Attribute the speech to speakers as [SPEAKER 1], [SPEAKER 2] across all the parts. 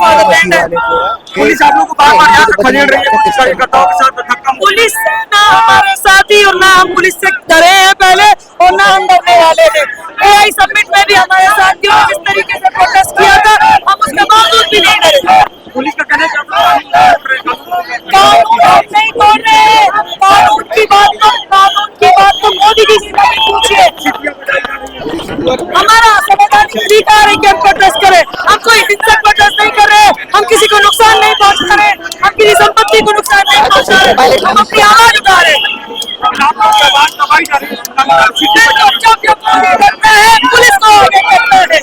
[SPEAKER 1] Police आप लोगों को बार बार यहाँ से खदेड़ रही है, पुलिस कार्यकर्ताओं के साथ धक्का।
[SPEAKER 2] पुलिस से ना हमारे साथी और ना हम पुलिस से डरे हैं पहले और ना हम डरने वाले हैं। एआई समिट में भी हमारे साथियों ने जिस तरीके से प्रोटेस्ट किया था, हम उसके बावजूद भी नहीं डरे।
[SPEAKER 1] पुलिस का कहना है
[SPEAKER 2] कानून हम नहीं तोड़ रहे, कानून की बात तो मोदी जी से पूछिए। हमारा संवैधानिक अधिकार है कि हम प्रोटेस्ट करें, हम कोई हिंसक प्रोटेस्ट नहीं कर रहे, हम किसी को नुकसान नहीं पहुंचा रहे, हम किसी संपत्ति को नुकसान नहीं पहुंचा रहे, हम अपनी आवाज उठा रहे हैं। करना है पुलिस को आगे करना है।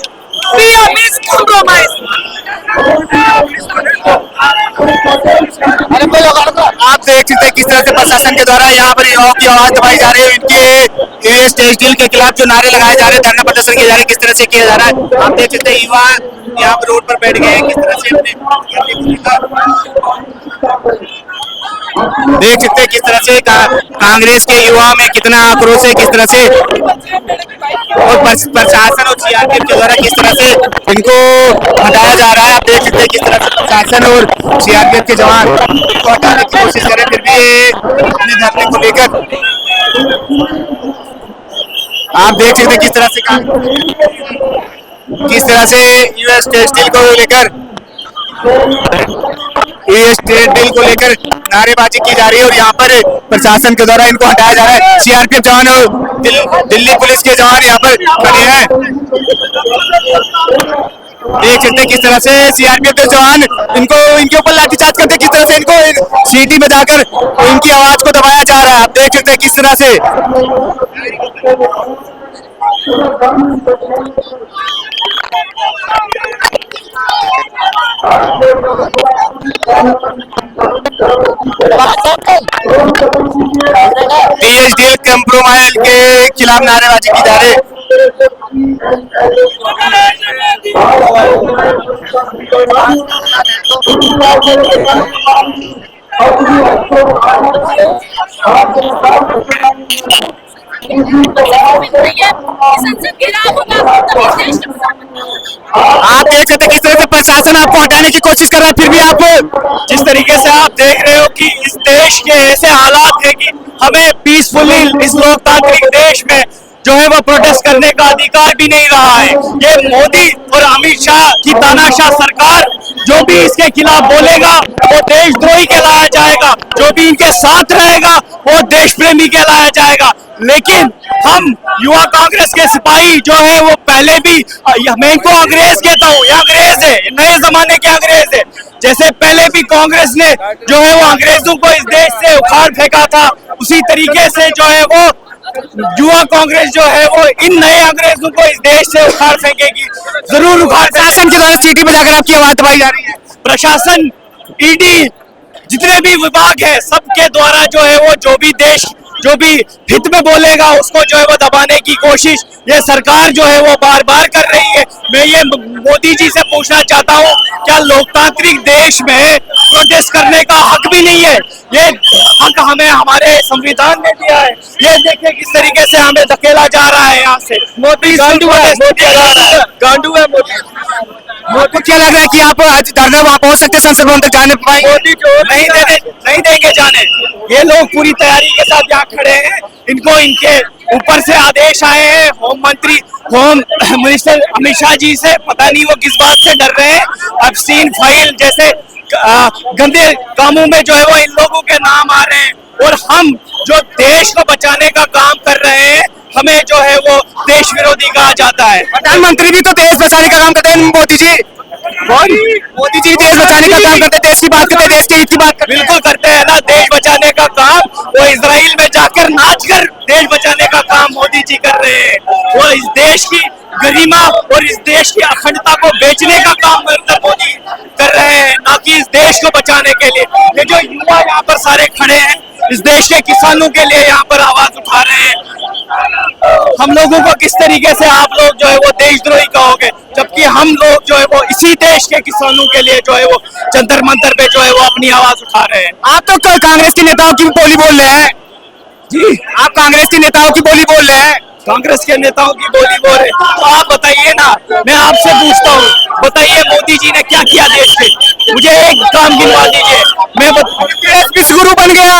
[SPEAKER 3] आप देख सकते हैं किस तरह से प्रशासन के द्वारा यहाँ पर युवाओं की आवाज दबाई जा रही है। इनके यूएस डील के खिलाफ जो नारे लगाए जा रहे हैं, धरना प्रदर्शन किए जा रहे हैं, किस तरह से किया जा रहा है आप देख सकते हैं। युवा यहाँ पर रोड पर बैठ गए हैं, किस तरह से देख सकते हैं किस तरह से कांग्रेस के युवाओं में कितना आक्रोश है, किस तरह से और प्रशासन और सीआरपीएफ के द्वारा किस तरह से इनको हटाया जा रहा है। आप देख सकते हैं किस तरह से प्रशासन और सीआरपीएफ के जवान इनको हटाने की कोशिश करें, फिर भी अपने धरने को लेकर आप देख सकते हैं किस तरह से यूएस स्टील को लेकर डील को लेकर नारेबाजी की जा रही है और यहाँ पर प्रशासन के द्वारा इनको हटाया जा रहा है। सीआरपीएफ जवान और दिल्ली पुलिस के जवान यहाँ पर खड़े हैं। देख सकते हैं किस तरह से सीआरपीएफ के जवान इनके ऊपर लाठीचार्ज करते हैं, किस तरह से इनको सीटी में जाकर इनकी आवाज को दबाया जा रहा है। आप देख सकते हैं किस तरह से डीएसडीएल कंप्रोमाइज के खिलाफ नारेबाजी की जा रही है। आप देख सकते हैं किस तरह से प्रशासन आपको हटाने की कोशिश कर रहा है, फिर भी आप जिस तरीके से आप देख रहे हो कि इस देश के ऐसे हालात है कि हमें पीसफुली इस लोकतांत्रिक देश में जो है वो प्रोटेस्ट करने का अधिकार भी नहीं रहा है। ये मोदी और अमित शाह की तानाशाह सरकार जो भी इसके खिलाफ बोलेगा वो देशद्रोही कहलाया जाएगा, जो भी इनके साथ रहेगा वो देश प्रेमी कहलाया जाएगा। लेकिन हम युवा कांग्रेस के सिपाही जो है वो पहले भी, मैं इनको अंग्रेज कहता हूँ, ये अंग्रेज है, नए जमाने के अंग्रेज है। जैसे पहले भी कांग्रेस ने जो है वो अंग्रेजों को इस देश से उखाड़ फेंका था, उसी तरीके से जो है वो युवा कांग्रेस जो है वो इन नए अंग्रेजों को इस देश से उखाड़ फेंकेगी, जरूर उखाड़। प्रशासन के द्वारा सीटी में जाकर आपकी आवाज दबाई जा रही है। प्रशासन, ईडी, जितने भी विभाग है सबके द्वारा जो है वो जो भी हित में बोलेगा उसको जो है वो दबाने की कोशिश ये सरकार जो है वो बार बार कर रही है। मैं ये मोदी जी से पूछना चाहता हूँ, क्या लोकतांत्रिक देश में प्रोटेस्ट करने का हक भी नहीं है? ये हक हमें हमारे संविधान ने दिया है। ये देखिए किस तरीके से हमें धकेला जा रहा है यहाँ से। मोदी गांडू है मोदी। आपको क्या लग रहा है कि आप आज धरना वहाँ पहुँच सकते, संसद भवन तक जाने पाएंगे? मोदी जो नहीं देंगे जाने। ये लोग पूरी तैयारी के साथ यहाँ खड़े हैं, इनको इनके ऊपर से आदेश आए हैं होम मिनिस्टर अमित शाह जी से, पता नहीं वो किस बात से डर रहे हैं। अब्स्टीन फाइल जैसे गंदे कामों में जो है वो इन लोगों के नाम आ रहे हैं और हम जो देश को बचाने का काम कर रहे हैं हमें जो है वो देश विरोधी कहा जाता है। प्रधानमंत्री भी तो देश बचाने का काम करते हैं, मोदी जी देश बचाने का काम करते हैं, देश की बात करते हैं, देश के हित की बात करते हैं। बिल्कुल करते हैं ना, देश बचाने का काम वो इजराइल में जाकर नाचकर देश बचाने का काम मोदी जी कर रहे हैं। वो इस देश की गरिमा और इस देश की अखंडता को बेचने का काम नरेंद्र मोदी कर रहे हैं, ना कि इस देश को बचाने के लिए। ये जो युवा यहाँ पर सारे खड़े हैं इस देश के किसानों के लिए यहाँ पर आवाज उठा रहे हैं। हम लोगों को किस तरीके से आप लोग जो है वो देशद्रोही कहोगे, जबकि हम लोग जो है वो इसी देश के किसानों के लिए जो है वो जंतर मंतर पे जो है वो अपनी आवाज उठा रहे हैं। आप तो कांग्रेस के नेताओं की बोली बोल रहे हैं जी, आप कांग्रेस के नेताओं की बोली बोल रहे हैं, कांग्रेस के नेताओं की बोली बोल रहे हैं। तो आप बताइए ना, मैं आपसे पूछता हूँ बताइए मोदी जी ने क्या किया देश के, मुझे एक काम गिनवा दीजिए। देश विश्व गुरु बन गया।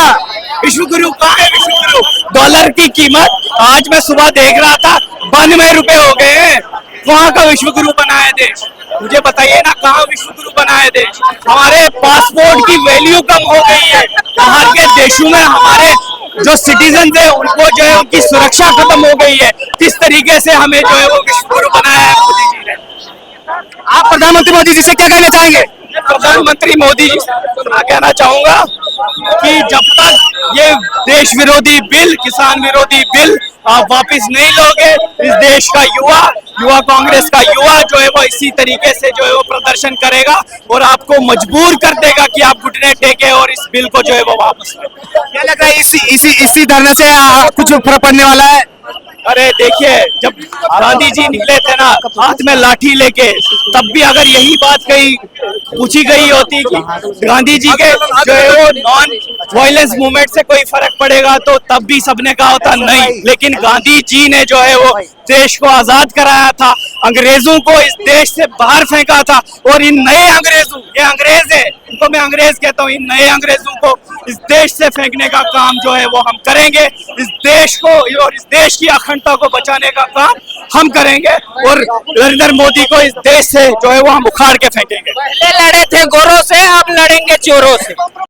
[SPEAKER 3] विश्व गुरु कहाँ है विश्व गुरु? डॉलर की कीमत आज मैं सुबह देख रहा था 92 रुपए हो गए हैं। वहां का विश्व गुरु बना है देश? मुझे बताइए ना, कहाँ विश्व गुरु बना है देश? हमारे पासपोर्ट की वैल्यू कम हो गई है। बाहर के देशों में हमारे जो सिटीजन थे उनको जो है उनकी सुरक्षा खत्म हो गई है। किस तरीके से हमें जो है वो विश्व गुरु बनाया है मोदी जी ने। आप प्रधानमंत्री मोदी जी से क्या कहना चाहेंगे? प्रधानमंत्री मोदी जी से मैं कहना चाहूंगा कि जब तक ये देश विरोधी बिल, किसान विरोधी बिल आप वापस नहीं लोगे, इस देश का युवा कांग्रेस का युवा जो है वो इसी तरीके से जो है वो प्रदर्शन करेगा और आपको मजबूर कर देगा कि आप घुटने टेके और इस बिल को जो है वो वापस लें। क्या लग रहा है इसी धरने से कुछ फर्क पड़ने वाला है? अरे देखिए, जब गांधी जी निकले थे ना हाथ में लाठी लेके, तब भी अगर यही बात कही पूछी गई होती कि गांधी जी के जो है वो नॉन वायलेंस मूवमेंट से कोई फर्क पड़ेगा, तो तब भी सबने कहा होता नहीं। लेकिन गांधी जी ने जो है वो देश को आजाद कराया था, अंग्रेजों को इस देश से बाहर फेंका था। और इन नए अंग्रेजों, ये अंग्रेज है, इनको मैं अंग्रेज कहता हूँ, इन नए अंग्रेजों को इस देश से फेंकने का काम जो है वो हम करेंगे। इस देश को और इस देश की अखंडता को बचाने का काम हम करेंगे और नरेंद्र मोदी को इस देश से जो है वो हम उखाड़ के फेंकेंगे।
[SPEAKER 2] पहले लड़े थे गोरों से, अब लड़ेंगे चोरों से।